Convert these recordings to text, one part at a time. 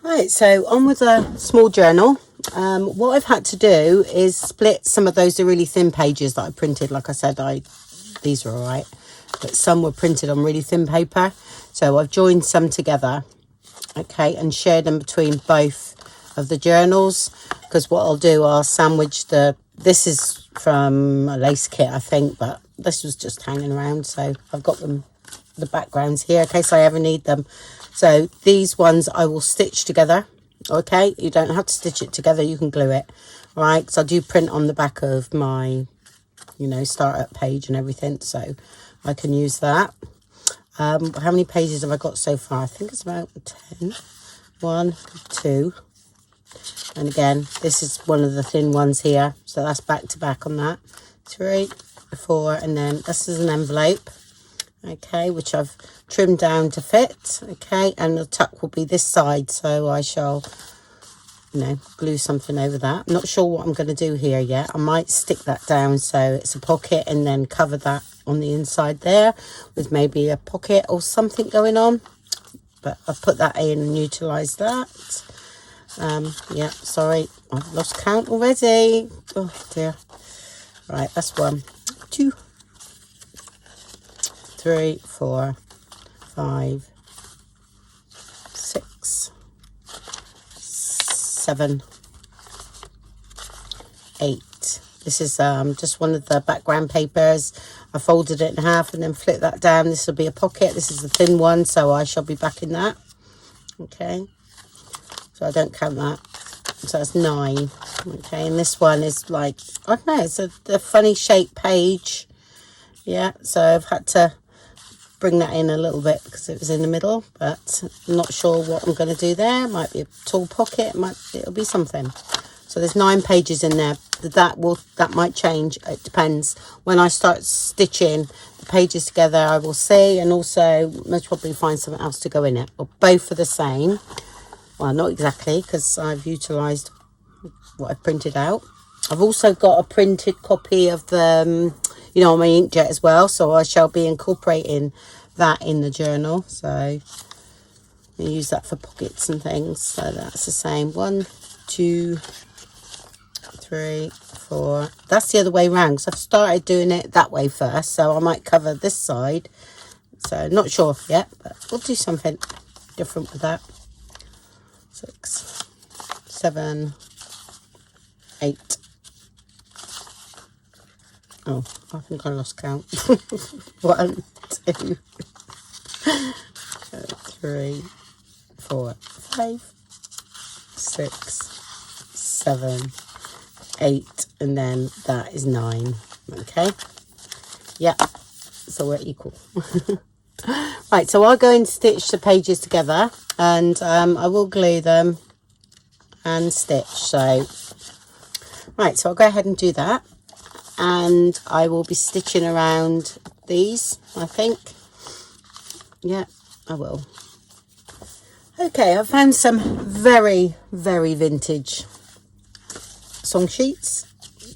Right, so on with a small journal. What I've had to do is split some of those really thin pages that I printed. Like I said, these are all right, but some were printed on really thin paper. So I've joined some together, okay, and shared them between both of the journals. Because what I'll do, I'll sandwich this is from a lace kit, I think, but this was just hanging around. So I've got them, the backgrounds here, in case I ever need them. So these ones I will stitch together, okay? You don't have to stitch it together, you can glue it, right? Because I do print on the back of my, startup page and everything, so I can use that. How many pages have I got so far? I think it's about 10. 1, 2. And again, this is one of the thin ones here, so that's back to back on that. 3, 4, and then this is an envelope. Okay, which I've trimmed down to fit, okay, and the tuck will be this side, so I shall, glue something over that. I'm not sure what I'm going to do here yet. I might stick that down so it's a pocket and then cover that on the inside there with maybe a pocket or something going on, but I've put that in and utilised that. Yeah, sorry, I've lost count already. Oh dear. Right, that's 1, 2, 3, 4, 5, 6, 7, 8. This is just one of the background papers. I folded it in half and then flipped that down. This will be a pocket. This is the thin one, so I shall be back in that. Okay, so I don't count that. So that's 9. Okay, and this one is like, I don't know, it's a funny shaped page. Yeah, so I've had to bring that in a little bit because it was in the middle, but I'm not sure what I'm going to do there. It might be a tall pocket, it'll be something. So there's 9 pages in there. That might change. It depends. When I start stitching the pages together, I will see, and also most probably find something else to go in it. Or both are the same. Well, not exactly, because I've utilised what I've printed out. I've also got a printed copy of the on my inkjet as well, so I shall be incorporating that in the journal. So I use that for pockets and things. So that's the same. 1, 2, 3, 4. That's the other way around, because I've started doing it that way first, so I might cover this side. So not sure yet, but we'll do something different with that. 6, 7, 8. Oh, I think I lost count. 1, 2, 3, 4, 5, 6, 7, 8, and then that is 9. Okay, yeah, so we're equal. Right, so I'll go and stitch the pages together, and I will glue them and stitch. So right, so I'll go ahead and do that. And I will be stitching around these, I think. Yeah, I will. Okay, I found some very, very vintage song sheets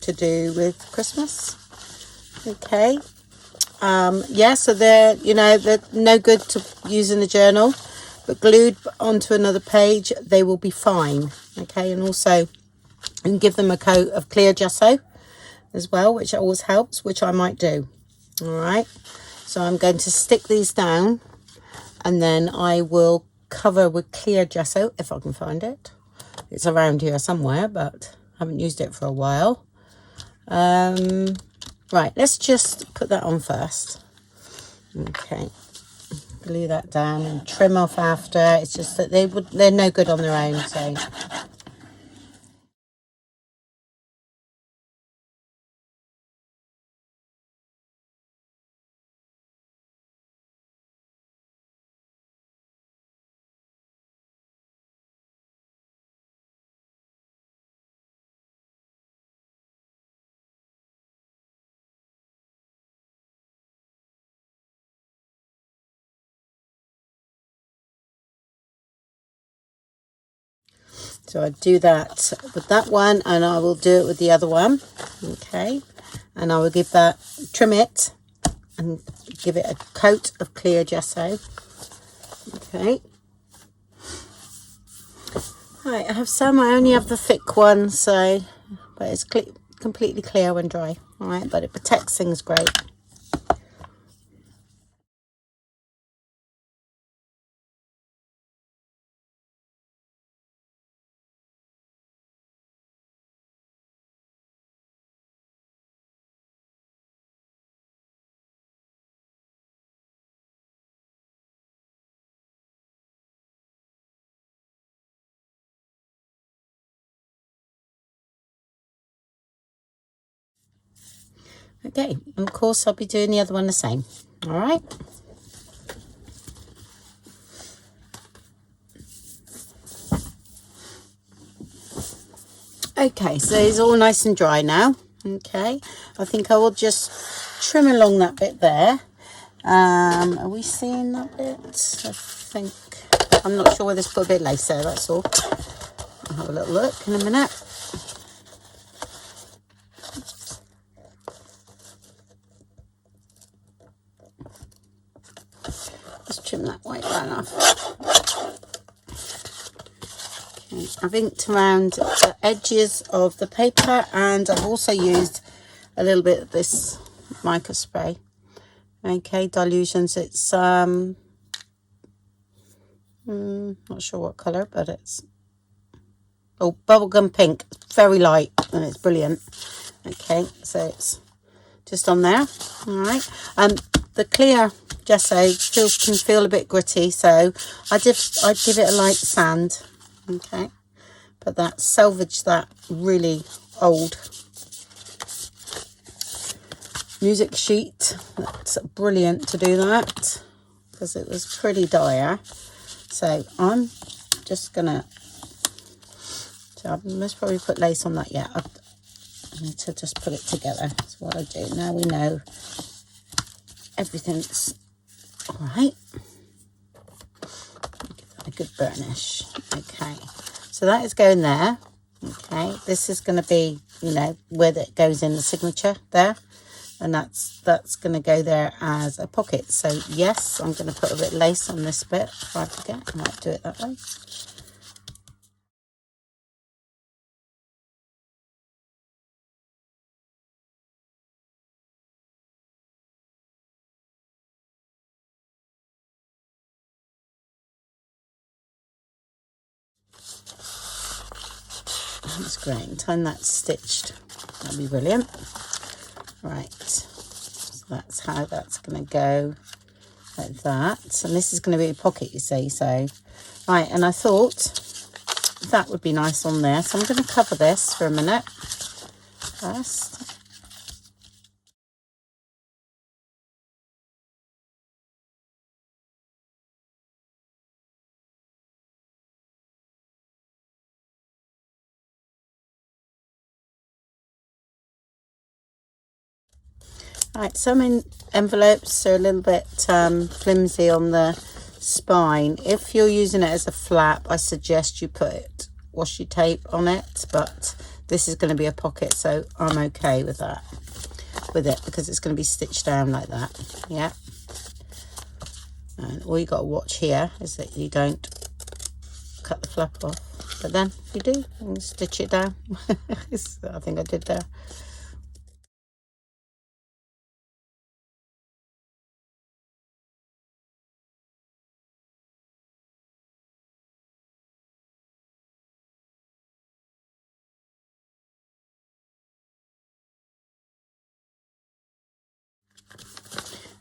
to do with Christmas. Okay. Yeah, so they're no good to use in the journal, but glued onto another page, they will be fine. Okay, and also you can give them a coat of clear gesso as well, which always helps, which I might do. All right, so I'm going to stick these down, and then I will cover with clear gesso if I can find it. It's around here somewhere, but I haven't used it for a while. Right, let's just put that on first. Okay, glue that down and trim off after. It's just that they're no good on their own, so So I do that with that one, and I will do it with the other one. Okay, and I will trim it and give it a coat of clear gesso. Okay, Right, I have some. I only have the thick one, so, but it's completely clear when dry. All right, but it protects things great. Okay, and of course I'll be doing the other one the same. All right. Okay, so it's all nice and dry now. Okay, I think I will just trim along that bit there. Are we seeing that bit? I think, I'm not sure whether to put a bit of lace there, that's all. I'll have a little look in a minute. Just trim that white line off. Okay, I've inked around the edges of the paper, and I've also used a little bit of this mica spray. Okay, Dilutions. It's not sure what colour, but it's bubblegum pink. It's very light and it's brilliant. Okay, so it's just on there. All right. The clear gesso can feel a bit gritty, so I'd give it a light sand. Okay, but that salvaged that really old music sheet. That's brilliant to do that because it was pretty dire. So I'm just gonna, so I must probably put lace on that yet. I need to just put it together. That's what I do. Now we know everything's all right. Give that a good burnish. Okay, so that is going there. Okay, this is going to be, you know, where it goes in the signature there, and that's going to go there as a pocket. So yes, I'm going to put a bit of lace on this bit before I forget. I might do it that way. That's great. Time that's stitched, that'll be brilliant. Right, so that's how that's going to go, like that. And this is going to be a pocket, you see. So right, and I thought that would be nice on there, so I'm going to cover this for a minute first. Right, some envelopes are a little bit flimsy on the spine. If you're using it as a flap, I suggest you put washi tape on it, but this is going to be a pocket, so I'm okay with that, with it, because it's going to be stitched down like that. Yeah, and all you got to watch here is that you don't cut the flap off, but then if you do, you can stitch it down. I think I did there.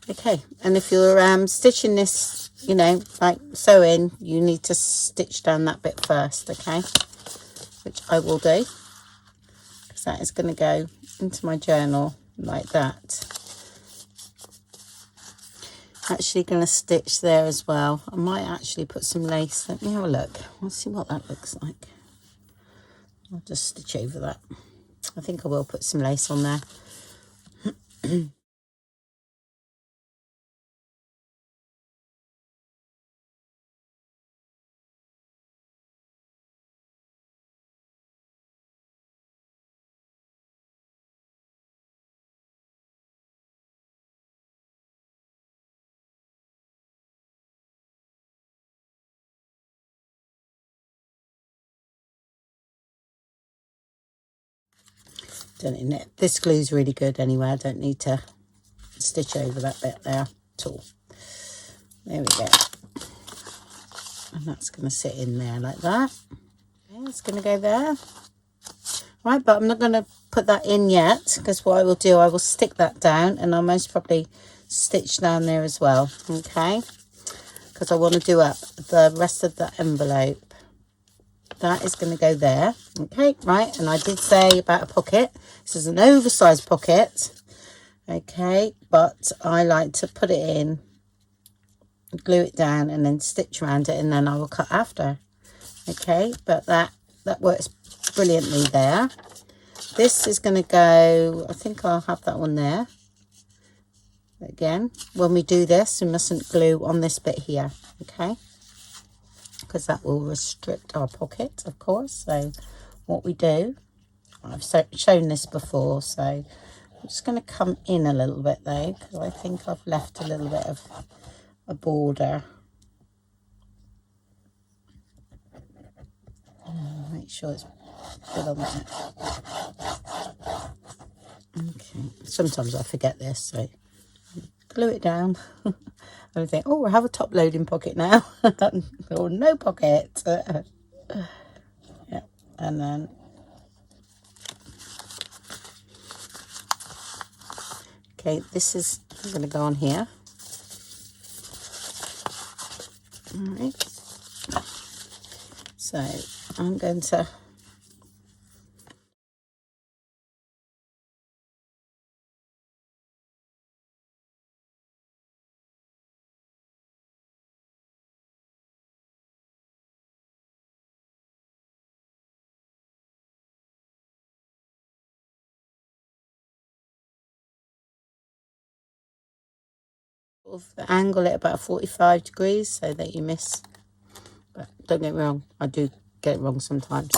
Okay, and if you're stitching this, you know, like sewing, you need to stitch down that bit first, okay, which I will do, because that is going to go into my journal like that. Actually going to stitch there as well. I might actually put some lace. Let me have a look. Let's see what that looks like. I'll just stitch over that. I think I will put some lace on there. don't know, this glue's really good anyway. I don't need to stitch over that bit there at all. There we go. And that's going to sit in there like that. Okay, it's going to go there. Right, but I'm not going to put that in yet, because what I will do, I will stick that down, and I'll most probably stitch down there as well, okay? Because I want to do up the rest of the envelope. That is going to go there, okay? Right, and I did say about a pocket. This is an oversized pocket, okay? But I like to put it in, glue it down, and then stitch around it, and then I will cut after, okay? But that works brilliantly there. This is going to go, I think I'll have that one there. Again, when we do this, we mustn't glue on this bit here, okay? Because that will restrict our pocket, of course. So what we do, I've shown this before, so I'm just going to come in a little bit though, because I think I've left a little bit of a border. Make sure it's good on there. Okay, sometimes I forget this, so glue it down. And I think, oh, I have a top loading pocket now. Or no pocket. Yeah, and then okay, this is going to go on here. All right. So I'm going to angle it about 45 degrees so that you miss, but don't get me wrong, I do get it wrong sometimes.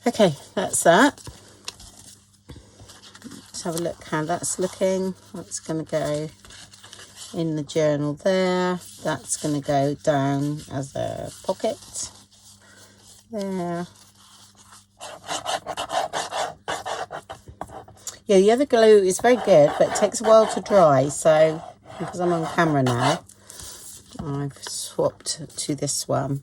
Okay, that's that. Let's have a look how that's looking. That's going to go in the journal there. That's going to go down as a pocket there. Yeah, the other glue is very good, but it takes a while to dry. So, because I'm on camera now, I've swapped to this one.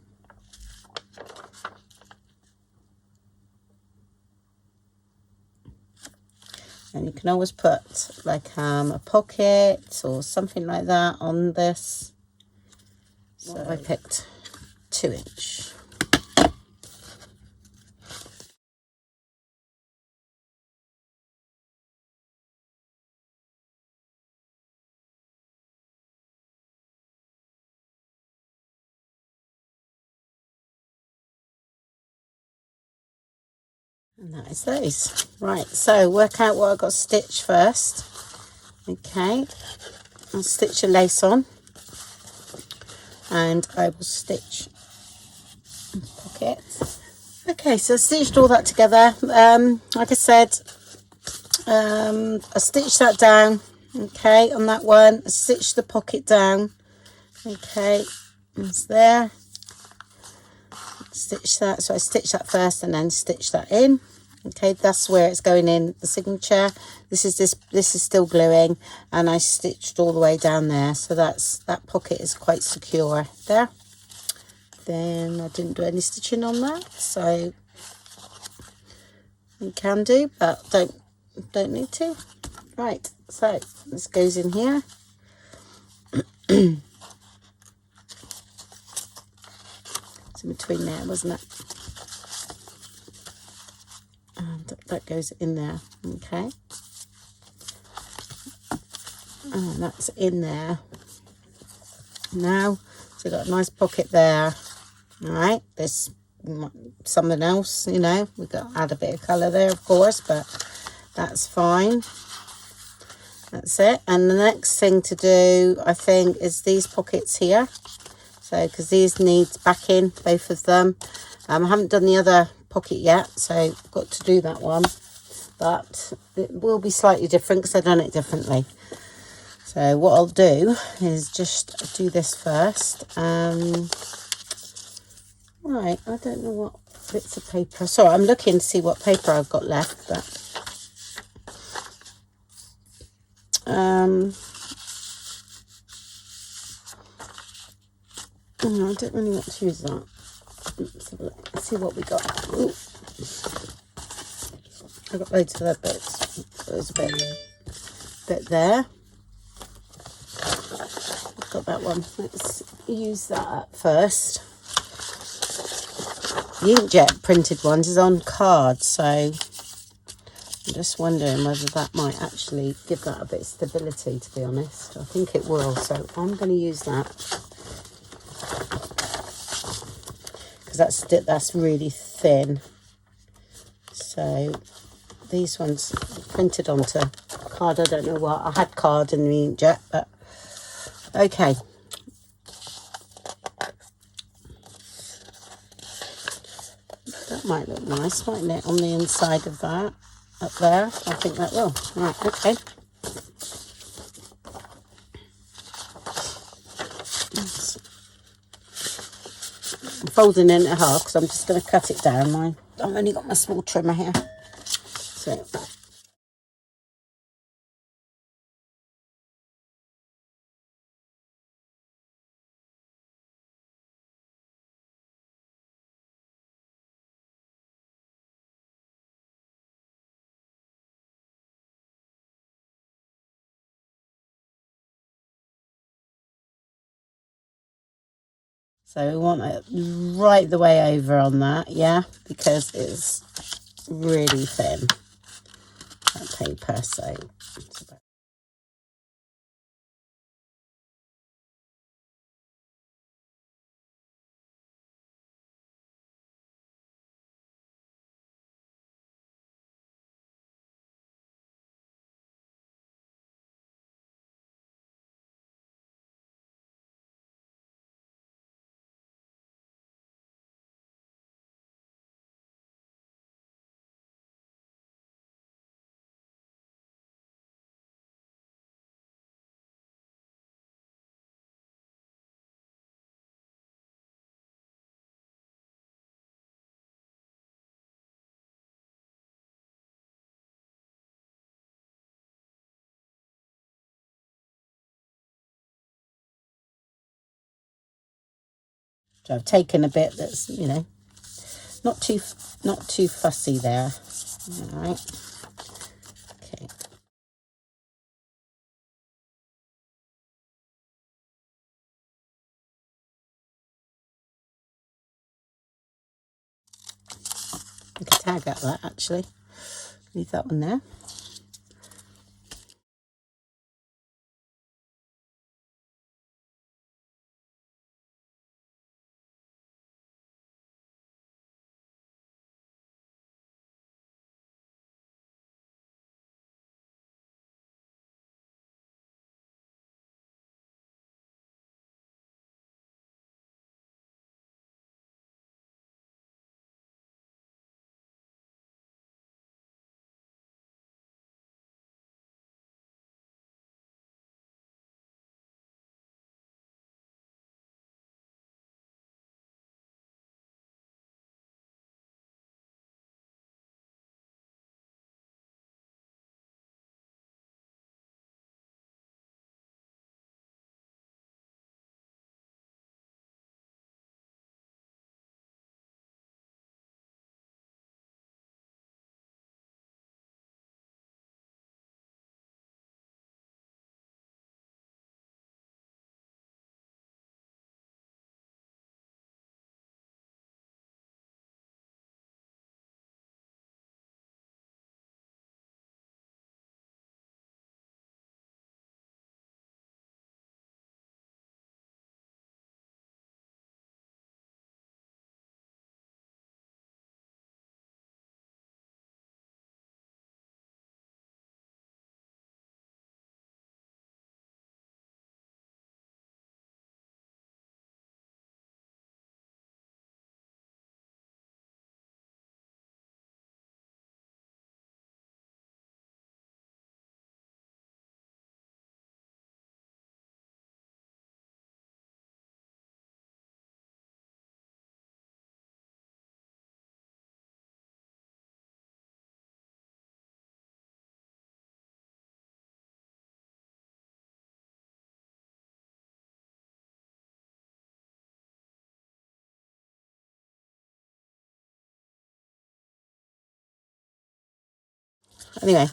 And you can always put like a pocket or something like that on this. So I picked 2-inch. And that is those. Right, so work out what I've got to stitch first. Okay, I'll stitch a lace on. And I will stitch a pocket. Okay, so I stitched all that together. Like I said, I stitched that down. Okay, on that one, I stitched the pocket down. Okay, it's there. Stitch that, so I stitched that first and then stitch that in. Okay, that's where it's going in the signature. This is still gluing, and I stitched all the way down there, so that pocket is quite secure there. Then I didn't do any stitching on that, so you can do, but don't need to. Right, so this goes in here. It's in between there, wasn't it? And that goes in there, okay. And that's in there. Now, so you've got a nice pocket there. All right, there's something else, you know. We've got to add a bit of colour there, of course, but that's fine. That's it. And the next thing to do, I think, is these pockets here. So, because these need backing, both of them. I haven't done the other pocket yet, so I've got to do that one. But it will be slightly different because I've done it differently. So what I'll do is just do this first. Right, I don't know what bits of paper. Sorry, I'm looking to see what paper I've got left, but no, I don't really want to use that. Let's have a look. Let's see what we got. Ooh. I've got loads of other bits. There's a bit there. I've got that one. Let's use that up first. The inkjet printed ones is on card, so I'm just wondering whether that might actually give that a bit of stability, to be honest. I think it will, so I'm going to use that. Because that's really thin. So these ones printed onto card. I don't know what. I had card in the inkjet, but okay. That might look nice, mightn't it, on the inside of that, up there? I think that will. Right, okay. I'm folding it in half because I'm just going to cut it down. I've only got my small trimmer here. So we want it right the way over on that, yeah, because it's really thin, that paper, so it's about. So I've taken a bit that's, you know, not too fussy there. All right. Okay. I can tag out that actually. Leave that one there. Anyway,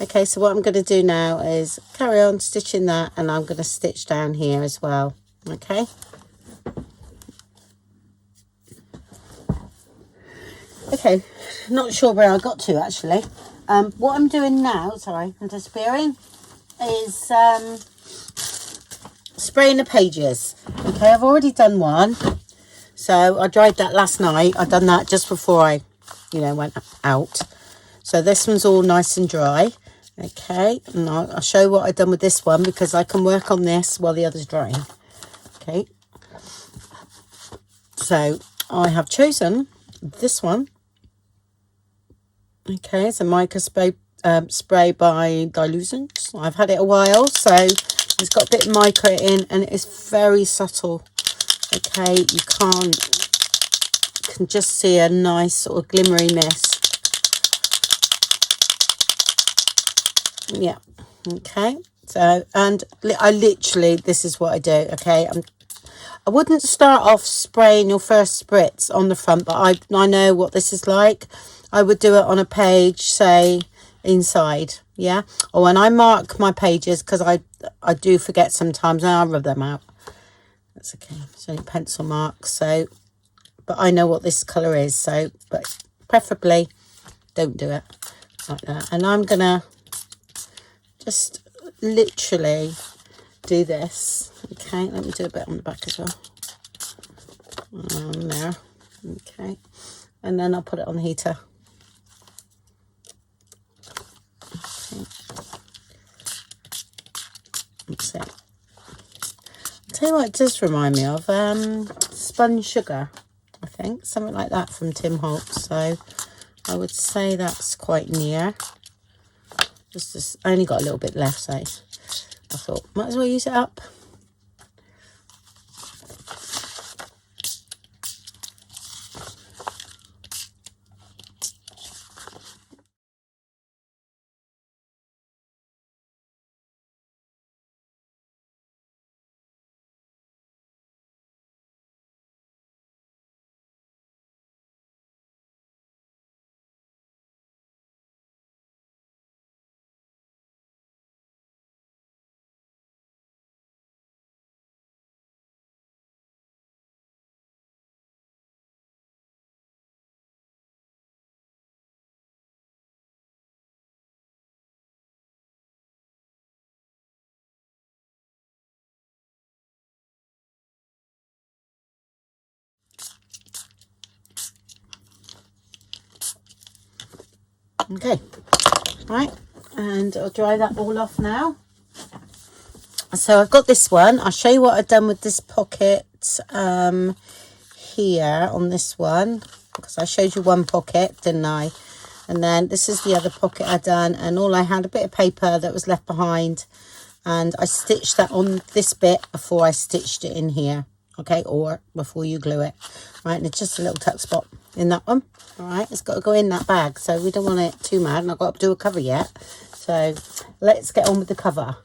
okay, so what I'm going to do now is carry on stitching that, and I'm going to stitch down here as well. Okay. Okay, not sure where I got to actually. What I'm doing now, sorry, I'm disappearing, is spraying the pages. Okay, I've already done one. So I dried that last night. I've done that just before I, went out. So this one's all nice and dry. Okay, and I'll show you what I've done with this one, because I can work on this while the other's drying. Okay, so I have chosen this one. Okay, it's a mica spray by Dilutions. I've had it a while, so it's got a bit of mica in, and it's very subtle. Okay, you can just see a nice sort of glimmeriness. Yeah, okay. So, and I literally, this is what I do. Okay, I wouldn't start off spraying your first spritz on the front, but I know what this is like. I would do it on a page, say, inside, yeah? Or when I mark my pages, because I do forget sometimes, and I rub them out. That's okay. It's only pencil marks, so, but I know what this colour is, so, but preferably don't do it like that. And I'm going to just literally do this. Okay, let me do a bit on the back as well. There. Okay. And then I'll put it on the heater. That's it. I'll tell you what it does remind me of. Spun sugar, I think. Something like that from Tim Holtz. So I would say that's quite near. Just I only got a little bit left, so I thought might as well use it up. Okay, right, and I'll dry that all off now. So I've got this one. I'll show you what I've done with this pocket here on this one, because I showed you one pocket, didn't I? And then this is the other pocket I done, and all I had a bit of paper that was left behind, and I stitched that on this bit before I stitched it in here. Okay, or before you glue it. Right, and it's just a little tuck spot in that one. All right, it's got to go in that bag, so we don't want it too mad, and I've got to do a cover yet. So let's get on with the cover.